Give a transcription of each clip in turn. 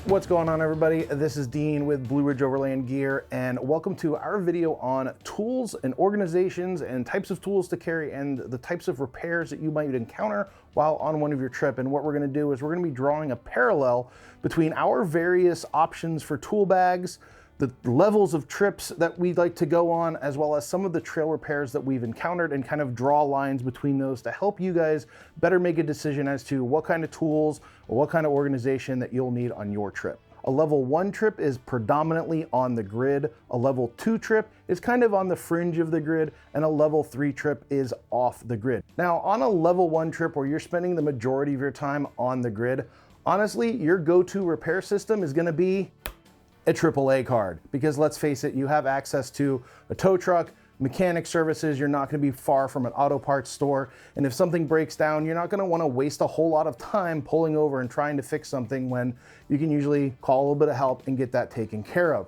What's going on, everybody? This is Dean with Blue Ridge Overland Gear, and welcome to our video on tools and organizations and types of tools to carry and the types of repairs that you might encounter while on one of your trip. And what we're going to do is we're going to be drawing a parallel between our various options for tool bags, the levels of trips that we'd like to go on, as well as some of the trail repairs that we've encountered, and kind of draw lines between those to help you guys better make a decision as to what kind of tools or what kind of organization that you'll need on your trip. A level 1 trip is predominantly on the grid, a level 2 trip is kind of on the fringe of the grid, and a level 3 trip is off the grid. Now, on a level 1 trip where you're spending the majority of your time on the grid, honestly, your go-to repair system is gonna be a AAA card, because let's face it, you have access to a tow truck, mechanic services, you're not going to be far from an auto parts store, and if something breaks down, you're not going to want to waste a whole lot of time pulling over and trying to fix something when you can usually call a little bit of help and get that taken care of.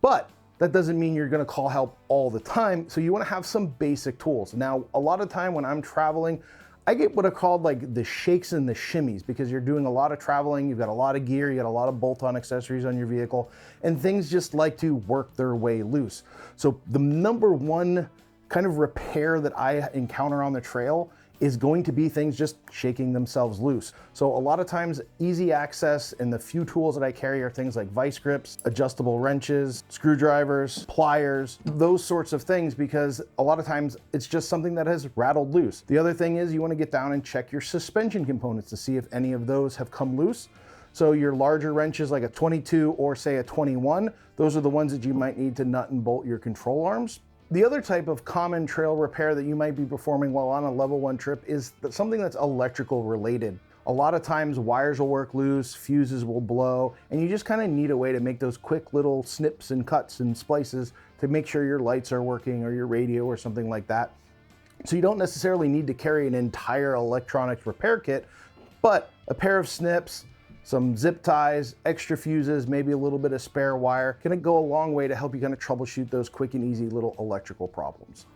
But that doesn't mean you're going to call help all the time, so you want to have some basic tools. Now, a lot of time when I'm traveling, I get what are called like the shakes and the shimmies, because you're doing a lot of traveling, you've got a lot of gear, you got a lot of bolt-on accessories on your vehicle, and things just like to work their way loose. So the number one kind of repair that I encounter on the trail is going to be things just shaking themselves loose. So a lot of times, easy access, and the few tools that I carry are things like vice grips, adjustable wrenches, screwdrivers, pliers, those sorts of things, because a lot of times it's just something that has rattled loose. The other thing is you want to get down and check your suspension components to see if any of those have come loose. So your larger wrenches like a 22 or say a 21, those are the ones that you might need to nut and bolt your control arms. The other type of common trail repair that you might be performing while on a level 1 trip is something that's electrical related. A lot of times wires will work loose, fuses will blow, and you just kind of need a way to make those quick little snips and cuts and splices to make sure your lights are working or your radio or something like that. So you don't necessarily need to carry an entire electronics repair kit, but a pair of snips, some zip ties, extra fuses, maybe a little bit of spare wire can go a long way to help you kind of troubleshoot those quick and easy little electrical problems.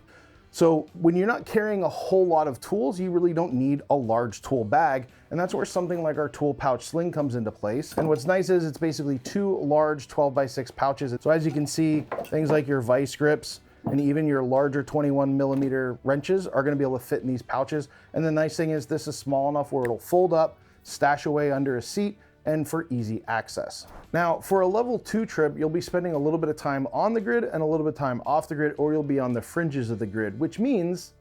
So when you're not carrying a whole lot of tools, you really don't need a large tool bag, and that's where something like our tool pouch Sling comes into place. And what's nice is it's basically 2 large 12x6 pouches. So as you can see, things like your vice grips and even your larger 21mm wrenches are going to be able to fit in these pouches. And the nice thing is this is small enough where it'll fold up, stash away under a seat, and for easy access. Now, for a level 2 trip, you'll be spending a little bit of time on the grid and a little bit of time off the grid, or you'll be on the fringes of the grid, which means,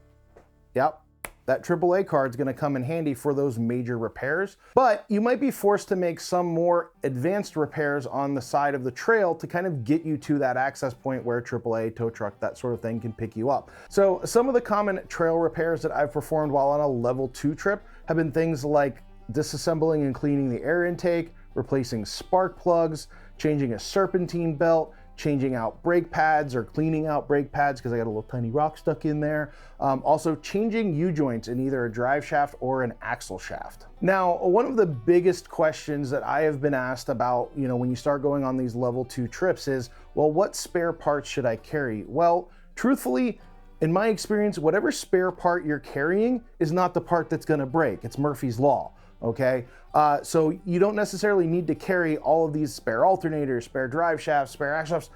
yep, that AAA card is going to come in handy for those major repairs. But you might be forced to make some more advanced repairs on the side of the trail to kind of get you to that access point where AAA, tow truck, that sort of thing can pick you up. So some of the common trail repairs that I've performed while on a level 2 trip have been things like disassembling and cleaning the air intake, replacing spark plugs, changing a serpentine belt, changing out brake pads or cleaning out brake pads because I got a little tiny rock stuck in there. Also changing U-joints in either a drive shaft or an axle shaft. Now, one of the biggest questions that I have been asked about, when you start going on these level 2 trips is, well, what spare parts should I carry? Well, truthfully, in my experience, whatever spare part you're carrying is not the part that's gonna break. It's Murphy's Law. Okay, so you don't necessarily need to carry all of these spare alternators, spare drive shafts, spare axle shafts.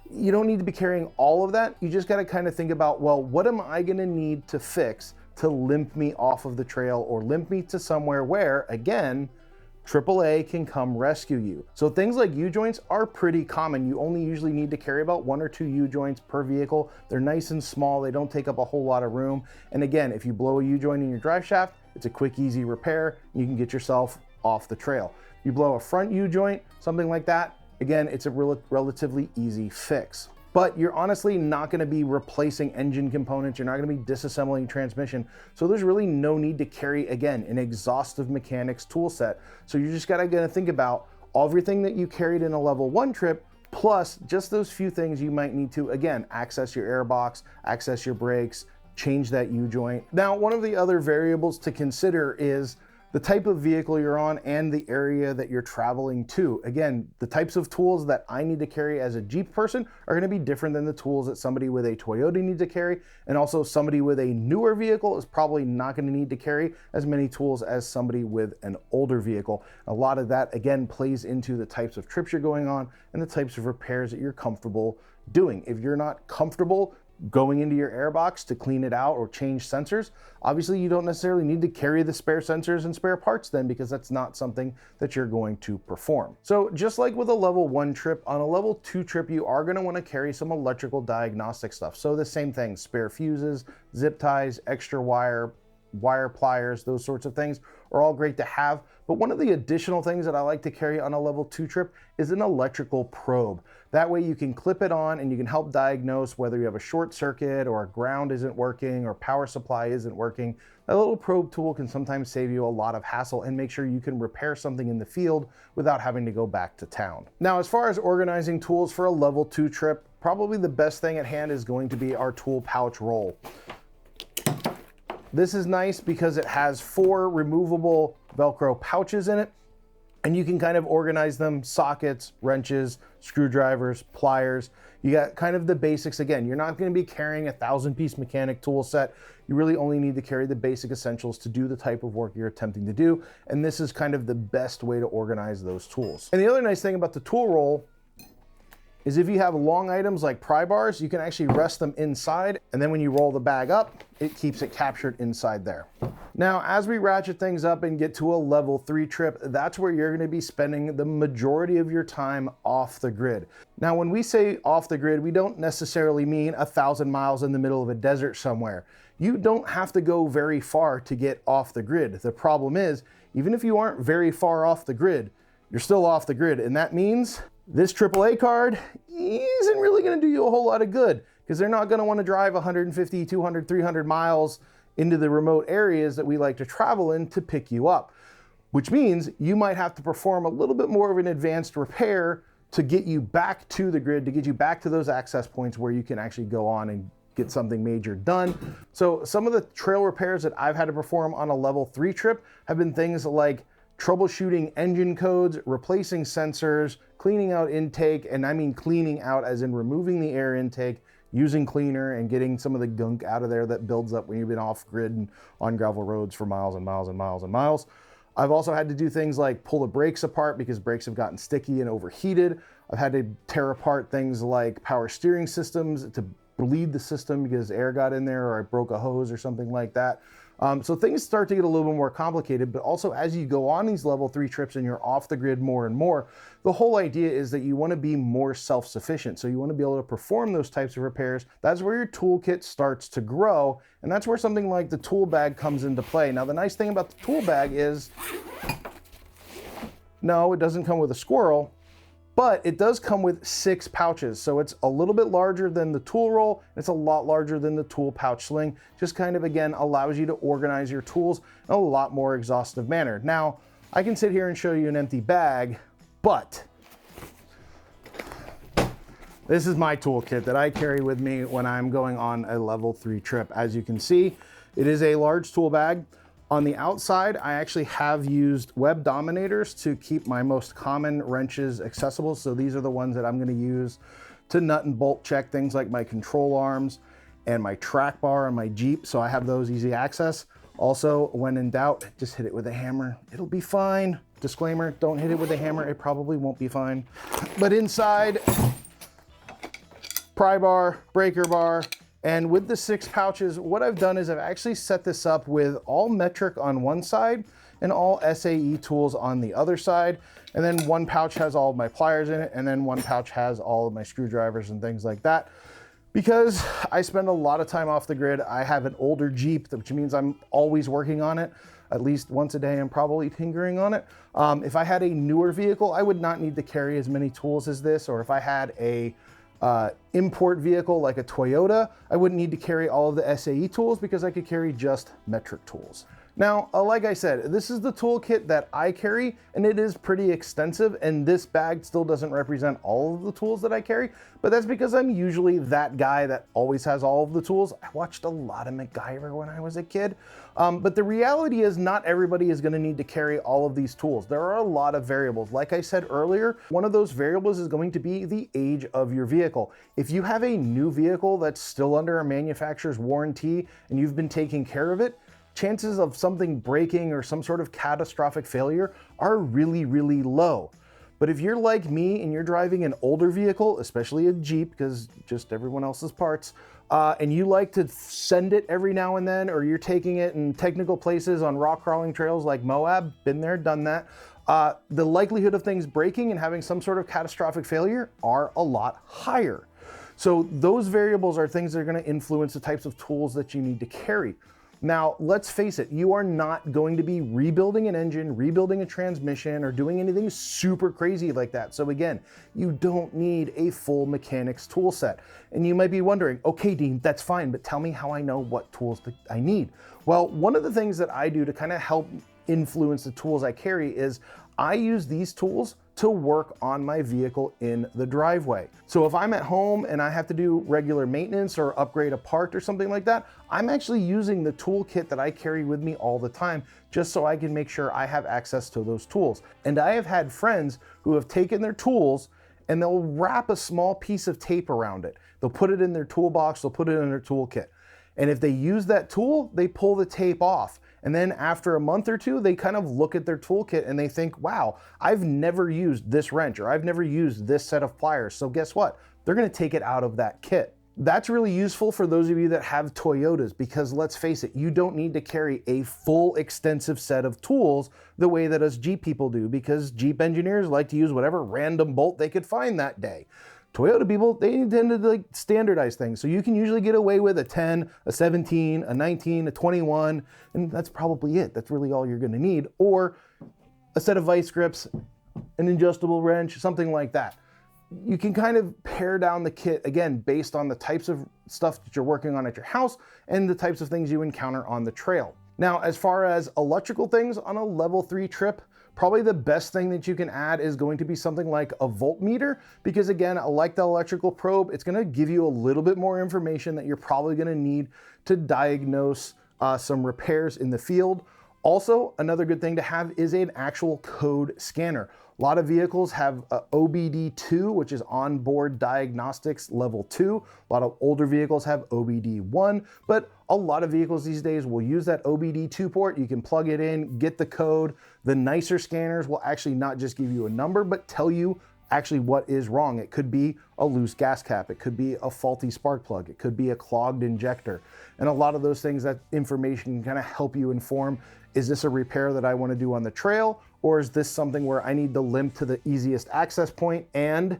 You don't need to be carrying all of that. You just got to kind of think about, well, what am I going to need to fix to limp me off of the trail or limp me to somewhere where, again, AAA can come rescue you. So things like U-joints are pretty common. You only usually need to carry about 1 or 2 U-joints per vehicle. They're nice and small. They don't take up a whole lot of room. And again, if you blow a U-joint in your drive shaft, it's a quick, easy repair. You can get yourself off the trail. You blow a front U-joint, something like that, again, it's a relatively easy fix. But you're honestly not going to be replacing engine components. You're not going to be disassembling transmission. So there's really no need to carry, again, an exhaustive mechanics tool set. So you just got to think about everything that you carried in a level 1 trip, plus just those few things you might need to, again, access your air box, access your brakes, change that U-joint. Now, one of the other variables to consider is the type of vehicle you're on and the area that you're traveling to. Again, the types of tools that I need to carry as a Jeep person are going to be different than the tools that somebody with a Toyota needs to carry. And also somebody with a newer vehicle is probably not going to need to carry as many tools as somebody with an older vehicle. A lot of that, again, plays into the types of trips you're going on and the types of repairs that you're comfortable doing. If you're not comfortable going into your airbox to clean it out or change sensors, obviously you don't necessarily need to carry the spare sensors and spare parts then, because that's not something that you're going to perform. So just like with a level 1 trip, on a level 2 trip, you are going to want to carry some electrical diagnostic stuff. So the same thing, spare fuses, zip ties, extra wire pliers, those sorts of things are all great to have. But one of the additional things that I like to carry on a level 2 trip is an electrical probe. That way you can clip it on and you can help diagnose whether you have a short circuit or a ground isn't working or power supply isn't working. That little probe tool can sometimes save you a lot of hassle and make sure you can repair something in the field without having to go back to town. Now, as far as organizing tools for a level 2 trip, probably the best thing at hand is going to be our tool pouch roll. This is nice because it has 4 removable Velcro pouches in it, and you can kind of organize them: sockets, wrenches, screwdrivers, pliers. You got kind of the basics. Again, you're not going to be carrying a 1,000-piece mechanic tool set. You really only need to carry the basic essentials to do the type of work you're attempting to do, and this is kind of the best way to organize those tools. And the other nice thing about the tool roll is if you have long items like pry bars, you can actually rest them inside, and then when you roll the bag up, it keeps it captured inside there. Now, as we ratchet things up and get to a level 3 trip, that's where you're going to be spending the majority of your time off the grid. Now, when we say off the grid, we don't necessarily mean 1,000 miles in the middle of a desert somewhere. You don't have to go very far to get off the grid. The problem is, even if you aren't very far off the grid, you're still off the grid, and that means this AAA card isn't really going to do you a whole lot of good, because they're not going to want to drive 150, 200, 300 miles into the remote areas that we like to travel in to pick you up, which means you might have to perform a little bit more of an advanced repair to get you back to the grid, to get you back to those access points where you can actually go on and get something major done. So some of the trail repairs that I've had to perform on a level 3 trip have been things like troubleshooting engine codes, replacing sensors, cleaning out intake, and I mean cleaning out as in removing the air intake, using cleaner and getting some of the gunk out of there that builds up when you've been off grid and on gravel roads for miles and miles and miles and miles. I've also had to do things like pull the brakes apart because brakes have gotten sticky and overheated. I've had to tear apart things like power steering systems to bleed the system because air got in there, or I broke a hose or something like that. So things start to get a little bit more complicated, but also as you go on these level 3 trips and you're off the grid more and more, the whole idea is that you want to be more self-sufficient. So you want to be able to perform those types of repairs. That's where your toolkit starts to grow, and that's where something like the tool bag comes into play. Now, the nice thing about the tool bag is, no, it doesn't come with a squirrel, but it does come with 6 pouches. So it's a little bit larger than the tool roll. It's a lot larger than the tool pouch sling. Just kind of, again, allows you to organize your tools in a lot more exhaustive manner. Now, I can sit here and show you an empty bag, but this is my toolkit that I carry with me when I'm going on a level 3 trip. As you can see, it is a large tool bag. On the outside, I actually have used web dominators to keep my most common wrenches accessible. So these are the ones that I'm going to use to nut and bolt check things like my control arms and my track bar on my Jeep. So I have those easy access. Also, when in doubt, just hit it with a hammer. It'll be fine. Disclaimer, don't hit it with a hammer. It probably won't be fine. But inside, pry bar, breaker bar, and with the 6 pouches, what I've done is I've actually set this up with all metric on one side and all SAE tools on the other side. And then one pouch has all of my pliers in it, and then one pouch has all of my screwdrivers and things like that. Because I spend a lot of time off the grid, I have an older Jeep, which means I'm always working on it. At least once a day, I'm probably tinkering on it. If I had a newer vehicle, I would not need to carry as many tools as this. Or if I had a import vehicle like a Toyota, I wouldn't need to carry all of the SAE tools because I could carry just metric tools. Now, like I said, this is the toolkit that I carry, and it is pretty extensive, and this bag still doesn't represent all of the tools that I carry, but that's because I'm usually that guy that always has all of the tools. I watched a lot of MacGyver when I was a kid, but the reality is not everybody is gonna need to carry all of these tools. There are a lot of variables. Like I said earlier, one of those variables is going to be the age of your vehicle. If you have a new vehicle that's still under a manufacturer's warranty and you've been taking care of it, chances of something breaking or some sort of catastrophic failure are really, really low. But if you're like me and you're driving an older vehicle, especially a Jeep, because just everyone else's parts, and you like to send it every now and then, or you're taking it in technical places on rock crawling trails like Moab, been there, done that, the likelihood of things breaking and having some sort of catastrophic failure are a lot higher. So those variables are things that are going to influence the types of tools that you need to carry. Now, let's face it, you are not going to be rebuilding an engine, rebuilding a transmission, or doing anything super crazy like that. So again, you don't need a full mechanics tool set. And you might be wondering, okay, Dean, that's fine, but tell me how I know what tools I need. Well, one of the things that I do to kind of help influence the tools I carry is I use these tools to work on my vehicle in the driveway. So if I'm at home and I have to do regular maintenance or upgrade a part or something like that, I'm actually using the toolkit that I carry with me all the time, just so I can make sure I have access to those tools. And I have had friends who have taken their tools and they'll wrap a small piece of tape around it. They'll put it in their toolbox, they'll put it in their toolkit. And if they use that tool, they pull the tape off. And then after a month or two, they kind of look at their toolkit and they think, wow, I've never used this wrench, or I've never used this set of pliers. So guess what? They're gonna take it out of that kit. That's really useful for those of you that have Toyotas, because let's face it, you don't need to carry a full extensive set of tools the way that us Jeep people do, because Jeep engineers like to use whatever random bolt they could find that day. Toyota people, they tend to like standardize things. So you can usually get away with a 10, a 17, a 19, a 21, and that's probably it. That's really all you're gonna need. Or a set of vice grips, an adjustable wrench, something like that. You can kind of pare down the kit, again, based on the types of stuff that you're working on at your house and the types of things you encounter on the trail. Now, as far as electrical things on a level 3 trip, probably the best thing that you can add is going to be something like a voltmeter, because again, like the electrical probe, it's gonna give you a little bit more information that you're probably gonna need to diagnose some repairs in the field. Also, another good thing to have is an actual code scanner. A lot of vehicles have OBD2, which is onboard diagnostics level 2. A lot of older vehicles have OBD1, but a lot of vehicles these days will use that OBD2 port. You can plug it in, get the code. The nicer scanners will actually not just give you a number, but tell you actually what is wrong. It could be a loose gas cap, it could be a faulty spark plug, it could be a clogged injector. And a lot of those things, that information can kind of help you inform, is this a repair that I want to do on the trail, or is this something where I need to limp to the easiest access point? And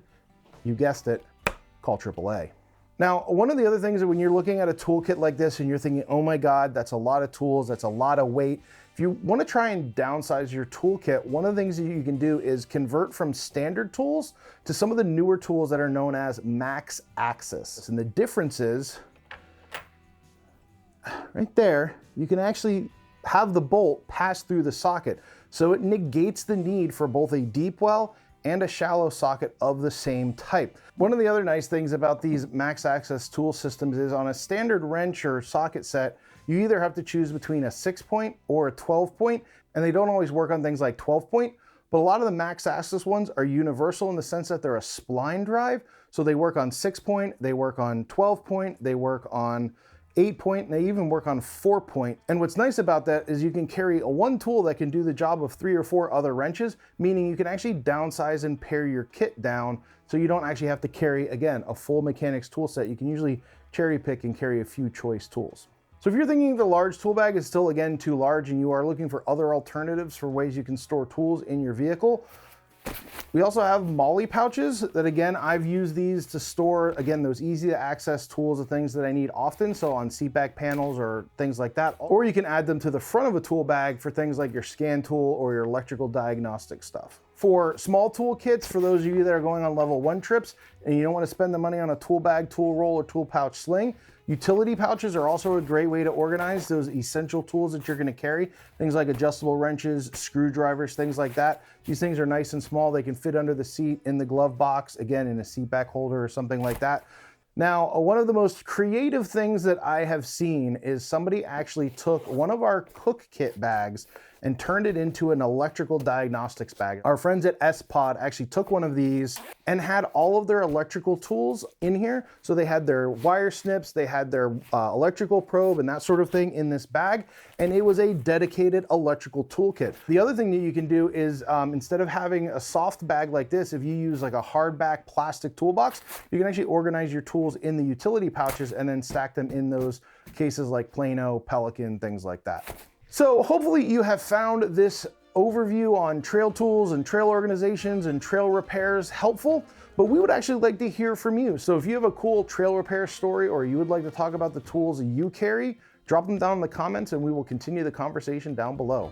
you guessed it, call AAA. Now, one of the other things that when you're looking at a toolkit like this and you're thinking, oh my God, that's a lot of tools, that's a lot of weight. If you want to try and downsize your toolkit, one of the things that you can do is convert from standard tools to some of the newer tools that are known as max axis. And the difference is, right there, you can actually have the bolt pass through the socket. So it negates the need for both a deep well and a shallow socket of the same type. One of the other nice things about these max axis tool systems is on a standard wrench or socket set, you either have to choose between a 6-point or a 12-point, and they don't always work on things like 12-point, but a lot of the max axis ones are universal in the sense that they're a spline drive. So they work on 6-point, they work on 12-point, they work on 8-point, and they even work on 4-point. And what's nice about that is you can carry one tool that can do the job of 3 or 4 other wrenches, meaning you can actually downsize and pare your kit down so you don't actually have to carry, again, a full mechanics tool set. You can usually cherry pick and carry a few choice tools. So if you're thinking the large tool bag is still, again, too large and you are looking for other alternatives for ways you can store tools in your vehicle, we also have MOLLE pouches that, again, I've used these to store, again, those easy to access tools, the things that I need often, so on seat back panels or things like that. Or you can add them to the front of a tool bag for things like your scan tool or your electrical diagnostic stuff. For small tool kits, for those of you that are going on level 1 trips and you don't want to spend the money on a tool bag, tool roll, or tool pouch sling, Utility pouches are also a great way to organize those essential tools that you're going to carry. Things like adjustable wrenches, screwdrivers, things like that. These things are nice and small. They can fit under the seat, in the glove box, again, in a seat back holder or something like that. Now, one of the most creative things that I have seen is somebody actually took one of our cook kit bags and turned it into an electrical diagnostics bag. Our friends at S-Pod actually took one of these and had all of their electrical tools in here. So they had their wire snips, they had their electrical probe and that sort of thing in this bag. And it was a dedicated electrical toolkit. The other thing that you can do is instead of having a soft bag like this, if you use like a hardback plastic toolbox, you can actually organize your tools in the utility pouches and then stack them in those cases like Plano, Pelican, things like that. So hopefully you have found this overview on trail tools and trail organizations and trail repairs helpful, but we would actually like to hear from you. So if you have a cool trail repair story or you would like to talk about the tools you carry, drop them down in the comments and we will continue the conversation down below.